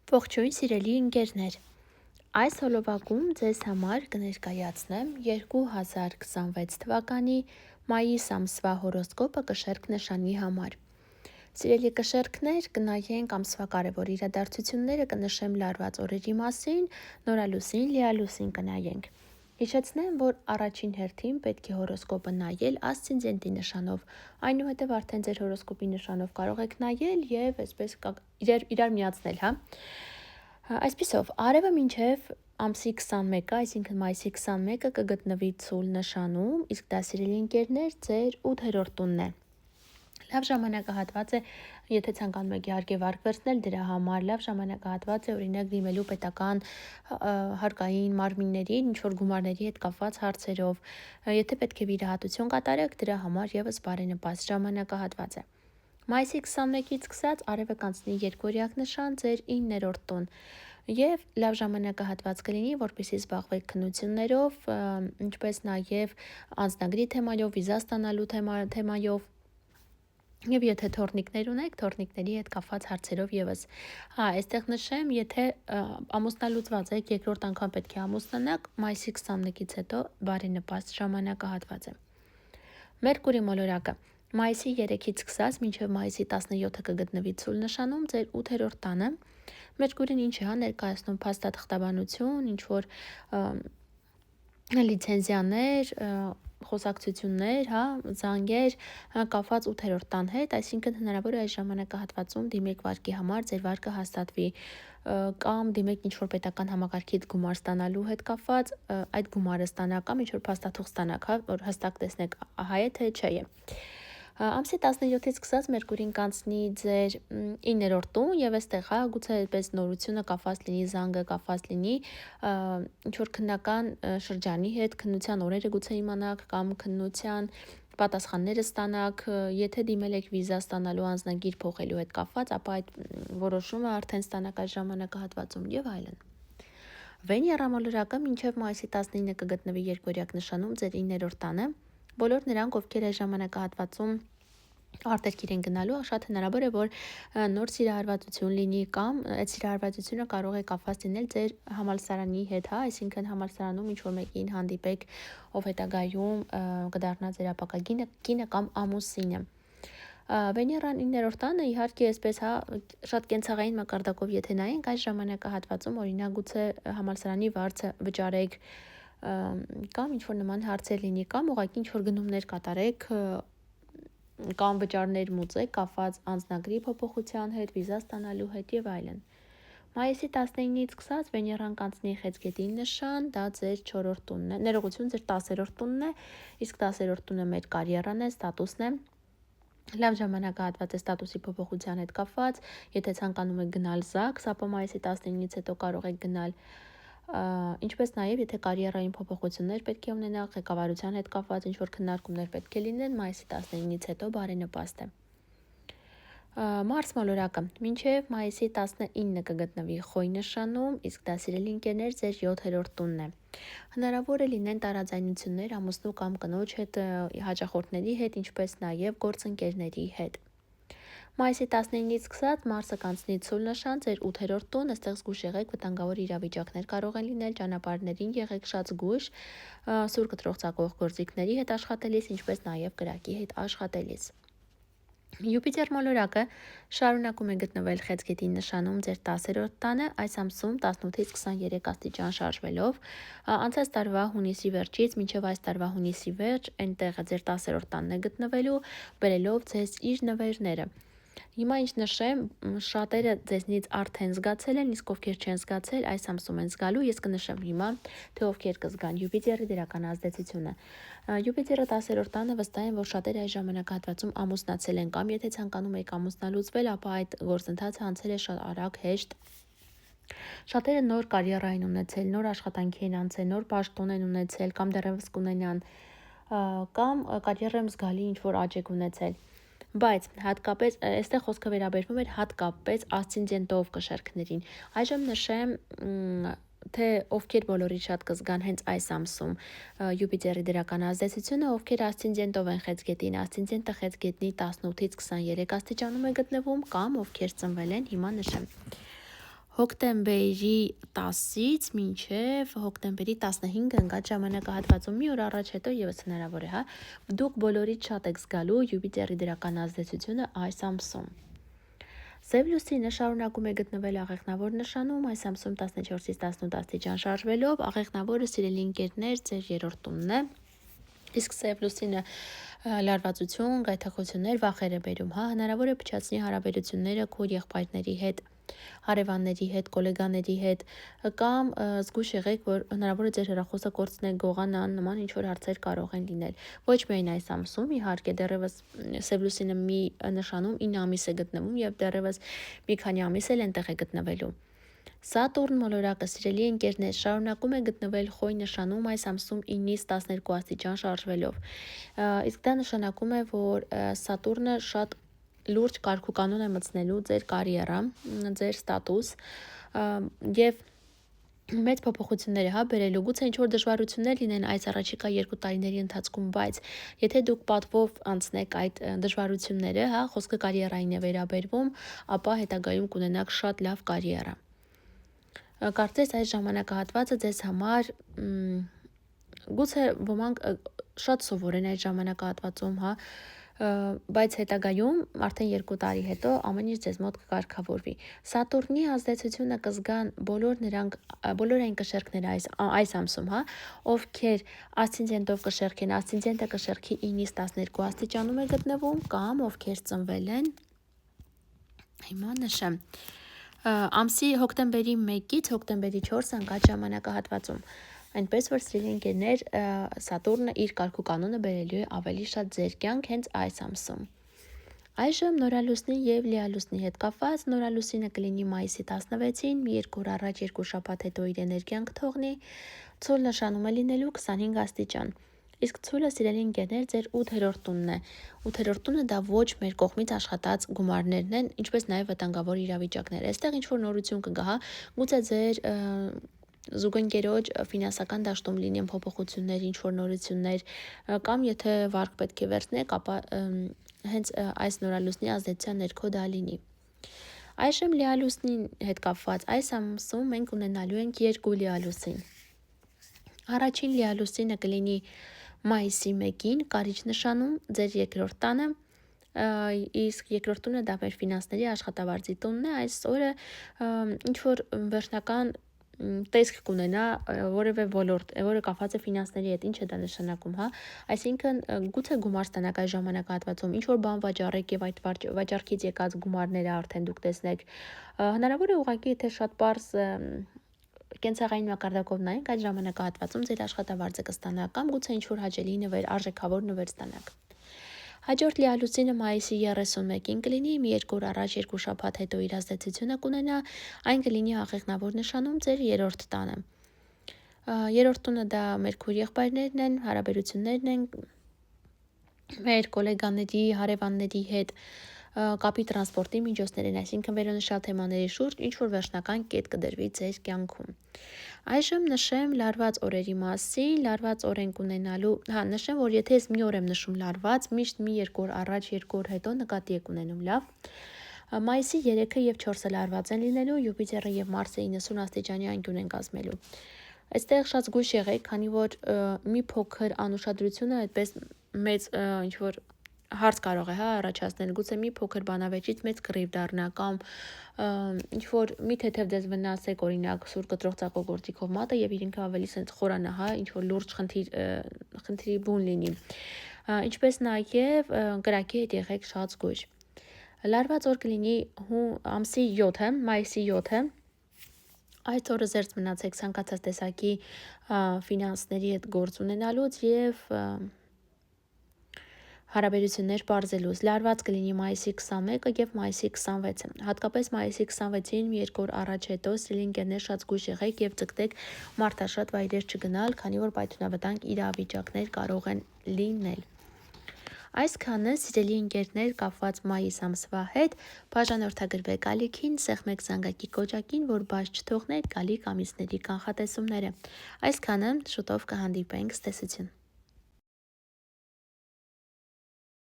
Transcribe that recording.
Ողջույն սիրելի ընկերներ, այս հոլովակում ձեզ համար կներկայացնեմ 2026 թվականի մայիս ամսվա հորոսկոպը կշերք նշանի համար։ Սիրելի կշերքներ, կնայենք ամսվա կարևոր իրադարձությունները, կնշեմ լարված օրերի մասին, նորալուսին, լիալուսին կնայենք։ Հիշեցնեմ, որ առաջին հերթին պետք է հորոսկոպը նայել ասցենդենտի նշանով, այնուհետև արդեն ձեր հորոսկոպի նշանով կարող եք նայել և այսպես իրար միացնել, Այսպիսով, արևը մինչև ամսի 21-ը, այսինքն մայիսի 21-ը կգտնվի ցուլ նշանում, իսկ դա սիրելի ընկերներ ձեր 8-րդ տունն է։ Լավ ժամանակահատված է, եթե ցանկանում եք իհարկե վարկ վերցնել դրա համար, լավ ժամանակահատված է օրինակ դիմելու պետական հարկային մարմիններին, ինչ-որ գումարների հետ կապված հարցերով, եթե պետք է վիրահատություն կատարեք, դրա համար ևս բարենպաստ ժամանակահատված է։ Մայիսի 21-ից սկսած արևը կանցնի երկօրյակ նշան ձեր 9-րդ տուն և լավ ժամանակահատված կլինի, որպեսզի զբաղվեք քննություններով, ինչպես նաև անձնագրի թեմայով, վիզա ստանալու թեմայով և եթե թորնիկներ ունեք, թորնիկների հետ կապված հարցերով ևս։ Այստեղ նշեմ, եթե ամուսնալուծված եք, երկրորդ անգամ պետք է ամուսնանաք, մայիսի 21-ից հետո բարենպաստ ժամանակահատված է։ Մերկուրի մոլորակը մայիսի 3-ից սկսած մինչև մայիսի 17-ը կգտնվի ցուլ նշանում ձեր 8-րդ տանը։ Մերկուրին ինչ է ներկայացնում փաստաթղթաբանություն, ինչ-որ լիցենզիաներ, խոսակցություններ, զանգեր կապված 8-րդ տան հետ, այսինքն հնարավոր է այս ժամանակահատվածում դիմեք վարկի համար, ձեր վարկը հաստատվի կամ դիմեք ինչ-որ պետական համակարգից գումար ստանալու հետ կապված, այդ գումարը ստանաք կամ ինչ-որ փաստաթուղթ ստանաք, որ հստակ տեսնեք ահա է թե չէ։ Ամսի 17-ից սկսած Մերկուրին կանցնի ձեր 9-րդ տուն և այստեղ գուցե այդպես նորությունը կապված լինի, զանգը կապված լինի ինչ-որ քննական շրջանի հետ, քննության օրերը գուցե իմանաք կամ քննության պատասխանները ստանաք, եթե դիմել եք վիզա ստանալու անձնագիր փոխելու հետ կապված, ապա այդ որոշումը արդեն ստանաք այս ժամանակահատվածում և այլն։ Վեներա մոլորակը մինչև մայիսի 19-ը կգտնվի երկօրյակ նշանում ձեր 9-րդ տանը։ Բոլոր նրանք, ովքեր այս ժամանակահատվածում արտերկիր են գնալու, շատ հնարավոր է, որ նոր սիրահարվածություն լինի կամ այդ սիրահարվածությունը կարող է կապված լինել ձեր համալսարանի հետ, այսինքն համալսարանում ինչ-որ մեկին հանդիպեք, ով հետագայում կդառնա ձեր ապագա կինը կամ ամուսինը։ Վեներան 9-րդ տանը իհարկե այսպես շատ կենցաղային մակարդակով եթե նայենք այս ժամանակահատվածում օրինակ գուցե համալսարանի վարձը վճարեք կամ ինչ-որ նման հարցեր լինի կամ ուղղակի ինչ-որ գնումներ կատարեք կամ վճարներ մուծեք կապված անձնագրի փոփոխության հետ, վիզա ստանալու հետ և այլն։ Մայիսի 19-ից սկսած Վեներան կանցնի Խեցգետի նշան, դա ձեր 4-րդ տունն է, ներողություն ձեր 10-րդ տունն է, իսկ 10-րդ տունը մեր կարիերան է, ստատուսն է։ Լավ ժամանակահատված է ստատուսի փոփոխության հետ կապված, եթե ցանկանում եք գնալ ԶԱԳՍ, ապա մայիսի 19-ից հետո կարող եք գնալ, ինչպես նաև եթե կարիերային փոփոխություններ պետք է ունենալ, ղեկավարության հետ կապված ինչ-որ քննարկումներ պետք է լինեն, մայիսի 19-ից հետո բարենպաստ է։ Մարս մոլորակը մինչև մայիսի 19-ը կգտնվի Խոյ նշանում, իսկ դա սիրելի ընկերներ ձեր 7-րդ տունն է։ Հնարավոր է լինեն տարաձայնություններ ամուսնու կամ կնոջ հետ, հաճախորդների հետ, ինչպես նաև գործընկերների հետ։ Մայիսի 19-ից սկսած Մարսը կանցնի ցուլ նշան ձեր 8-րդ տուն, այստեղ զգույշ եղեք, վտանգավոր իրավիճակներ կարող են լինել, ճանապարհներին եղեք շատ զգույշ, սուր կտրող ծակող գործիքների հետ աշխատելիս, ինչպես նաև կրակի հետ աշխատելիս։ Յուպիտեր մոլորակը շարունակում է գտնվել Խեցգետի նշանում ձեր 10-րդ տանը, այս ամսում 18-ից 23 աստիճան շարժվելով, անցած տարվա հունիսի վերջից մինչև այս տարվա հունիսի վերջ, այնտեղը ձեր 10-րդ տանն է գտնվելու, բերելով ձեզ իր նվերները։ Հիմա ինչ նշեմ, շատերը ձեզնից արդեն զգացել են, իսկ ովքեր չեն զգացել, այս ամսում են զգալու, ես կնշեմ հիմա, թե ովքեր կզգան Յուպիտերի դրական ազդեցությունը։ Յուպիտերը 10-րդ տանը վստահ են, որ շատերը այս ժամանակահատվածում ամուսնացել են կամ եթե ցանկանում եք ամուսնալուծվել, ապա այդ գործընթացը անցել է շատ արագ, հեշտ։ Շատերը նոր կարիերա են ունեցել, նոր աշխատանքի են անցել, նոր պաշտոն են ունեցել կամ դեռևս կունենան, կամ կարիերայում զգալի ինչ-որ աճ եք ունեցել։ Բայց հատկապես այստեղ խոսքը վերաբերվում էր հատկապես ասցենդենտով կշերքներին։ Այժմ նշեմ, թե ովքեր բոլորից շատ կզգան հենց այս ամսում Յուպիտերի դրական ազդեցությունը, ովքեր ասցենդենտով են Խեցգետին, ասցենդենտը Խեցգետնի 18-ից 23 աստիճանում է գտնվում կամ ովքեր ծնվել են, հիմա նշեմ։ հոկտեմբերի 10-ից մինչև հոկտեմբերի 15-ը ընկած ժամանակահատվածում մի օր առաջ հետո եւս հնարավոր է, դուք բոլորից շատ եք զգալու Յուպիտերի դրական ազդեցությունը այս ամսում։ Սև լուսինը շարունակում է գտնվել աղեղնավոր նշանում, այս ամսում 14-ից 18 աստիճան շարժվելով, աղեղնավորը սիրելի ընկերներ ձեր երրորդ տունն է, իսկ սև լուսինը լարվածություն, գայթակղություններ, վախեր է բերում, հնարավոր է փչացնի հարաբերությունները քո եղբայրների հետ, հարևանների հետ, գոլեգաների հետ, կամ զգույշ եղեք, որ հնարավոր է ձեր հեռախոսը կորցնեք, գողանան, նման ինչ-որ հարցեր կարող են լինել։ Ոչ միայն այս ամսում, իհարկե, դեռևս սև լուսինը մի նշանում 9 ամիս է գտնվում եւ դեռևս մի քանի ամիս էլ այնտեղ է գտնվելու։ Սատուրն մոլորակը, սիրելի ընկերներ, շարունակում է գտնվել խոյ նշանում այս ամսում 9-ից 12 աստիճան շարժվելով։ Իսկ դա նշանակում է, որ Սատուրնը շատ լուրջ կարգուկանոն է մտցնելու ձեր կարիերա, ձեր ստատուս եւ մեծ փոփոխություններ է բերելու, գուցե ինչ-որ դժվարություններ լինեն այս առաջիկա 2 տարիների ընթացքում, բայց եթե դուք պատվով անցնեք այդ դժվարությունները, խոսքը կարիերային է վերաբերվում, ապա հետագայում կունենաք շատ լավ կարիերա։ Կարծես այս ժամանակահատվածը ձեզ համար գուցե ոմանք շատ սովոր են այդ ժամանակահատվածում, բայց հետագայում արդեն 2 տարի հետո ամեն ինչ ձեզ մոտ կկարգավորվի։ Սատուրնի ազդեցությունը կզգան բոլոր այն կշեռքները այս ամսում, ովքեր ասցենդենտով կշեռք են, ասցենդենտը կշեռքի 9-ից 12 աստիճանում է գտնվում, կամ ովքեր ծնվել են, հիմա նշեմ, ամսի հոկտեմբերի 1-ից հոկտեմբերի 4-ը ընկած ժամանակահատվածում, այնպես որ սիրելի ընկերներ, Սատուրնը իր կարգուկանոնը բերելու է ավելի շատ ձեր կյանք հենց այս ամսում։ Այժմ նորալուսնի եւ լիալուսնի հետ կապված, նորալուսինը կլինի մայիսի 16-ին, մի 2 օր առաջ 2 շաբաթ հետո իր էներգիան կթողնի, ցուլ նշանում է լինելու 25 աստիճան։ Իսկ ցուլը, սիրելի ընկերներ, ձեր 8-րդ տունն է։ 8-րդ տունը դա ոչ մեր կողմից աշխատած գումարներն են, ինչպես նաև վտանգավոր իրավիճակներ։ Այստեղ ինչ-որ նորություն կգա, գուցե ձեր զուգընկերոջ ֆինանսական դաշտում լինեն փոփոխություններ, ինչ-որ նորություններ, կամ եթե վարկ պետք է վերցնեք, ապա հենց այս նորալուսնի ազդեցության ներքո դա լինի։ Այժմ լիալուսնի հետ կապված այս ամսում մենք ունենալու ենք 2 լիալուսին։ Առաջին լիալուսինը կլինի մայիսի 1-ին, կարիճ նշանում, ձեր երկրորդ տանը, իսկ երկրորդ տունը դա մեր ֆինանսների աշխատավարձի տունն է, այս օրը ինչ-որ վերջնական տեսք կունենա որևէ ոլորտ, որը կապված է ֆինանսների հետ, ինչ է դա նշանակում, այսինքն գուցե գումար ստանաք այս ժամանակահատվածում, ինչ-որ բան վաճառեք եւ այդ վաճառքից եկած գումարները արդեն դուք տեսնեք, հնարավոր է ուղղակի եթե շատ պարզ կենցաղային մակարդակով նայենք, այդ ժամանակահատվածում ձեր աշխատավարձը կստանաք կամ գուցե ինչ-որ հաճելի նվեր, արժեքավոր նվեր ստանաք։ Հաջորդ լիալուսինը մայիսի 31-ին կլինի, մի 2 օր առաջ 2 շաբաթ հետո իր ազդեցությունը կունենա, այն կլինի աղեղնավոր նշանում ձեր երրորդ տանը։ Երրորդ տունը դա մեր քույր եղբայրներն են, հարաբերություններն են մեր գոլեգաների, հարևանների հետ, կապի տրանսպորտի միջոցներ են, այսինքն վերոնշյալ թեմաների շուրջ ինչ-որ վերջնական կետ կդրվի ձեր կյանքում։ Այժմ նշեմ լարված օրերի մասին, լարված օր ենք ունենալու, նշեմ, որ եթե ես մի օր եմ նշում լարված, միշտ մի 2 օր առաջ, 2 օր հետո նկատի եք ունենում, լավ։ Մայիսի 3-ը եւ 4-ը լարված են լինելու, Յուպիտերը եւ Մարսը 90 աստիճանի անկյուն են կազմելու։ Այստեղ շատ զգույշ եղեք, քանի որ մի փոքր անուշադրությունը այդպես մեծ ինչ-որ հարց կարող է առաջացնել, գուցե մի փոքր բանավեճից մեծ կռիվ դառնա կամ ինչ-որ մի թեթև դες վնասեք, օրինակ սուր կտրող ծակոգործիքով մատը եւ ինքը ավելի սենց խորանա, ինչ-որ լուրջ խնդրի բուն լինի։ Ինչպես նաեւ կրակի հետ եղեք շատ զգույշ։ Լարված օր կլինի ամսի 7-ը, մայիսի 7-ը։ Այդ օրը զերծ մնացեք ցանկացած տեսակի ֆինանսների հետ գործ ունենալուց եւ հարաբերություններ պարզելուց։ Լարված կլինի մայիսի 21-ը եւ մայիսի 26-ը։ Հատկապես մայիսի 26-ին մի 2 օր առաջ հետո սիրելի ընկերներ շատ զգույշ եղեք եւ ձգտեք մարդաշատ վայրեր չգնալ, քանի որ պայթունավտանգ իրավիճակներ կարող են լինել։ Այսքանը, սիրելի ընկերներ, կապված մայիս ամսվա հետ, բաժանորդագրվեք ալիքին, սեղմեք զանգակի կոճակին, որ բաց չթողնեք գալիք ամիսների կանխատեսումները։ Այսքանը, շուտով կհանդիպենք, ցտեսություն։